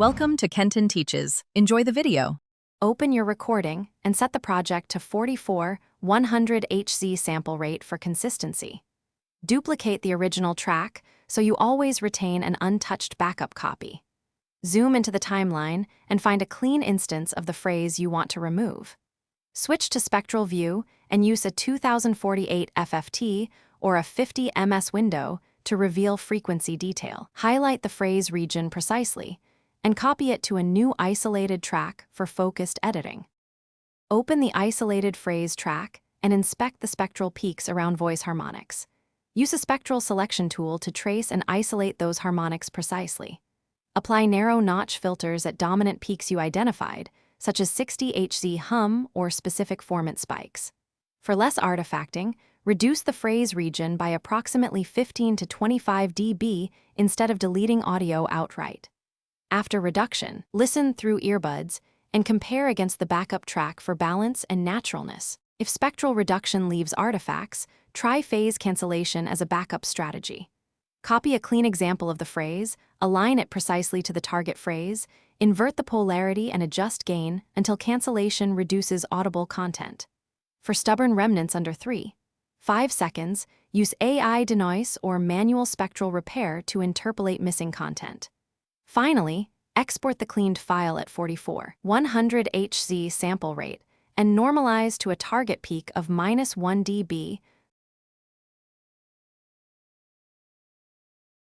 Welcome to Kenton Teaches. Enjoy the video. Open your recording and set the project to 44 100 Hz sample rate for consistency. Duplicate the original track so you always retain an untouched backup copy. Zoom into the timeline and find a clean instance of the phrase you want to remove. Switch to spectral view and use a 2048 FFT or a 50 ms window to reveal frequency detail. Highlight the phrase region precisely and copy it to a new isolated track for focused editing. Open the isolated phrase track and inspect the spectral peaks around voice harmonics. Use a spectral selection tool to trace and isolate those harmonics precisely. Apply narrow notch filters at dominant peaks you identified, such as 60 Hz hum or specific formant spikes. For less artifacting, reduce the phrase region by approximately 15 to 25 dB instead of deleting audio outright. After reduction, listen through earbuds and compare against the backup track for balance and naturalness. If spectral reduction leaves artifacts, try phase cancellation as a backup strategy. Copy a clean example of the phrase, align it precisely to the target phrase, invert the polarity and adjust gain until cancellation reduces audible content. For stubborn remnants under 3.5 seconds, use AI denoise or manual spectral repair to interpolate missing content. Finally, export the cleaned file at 44 100 Hz sample rate and normalize to a target peak of -1 dB.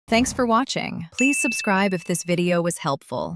Thanks for watching. Please subscribe if this video was helpful.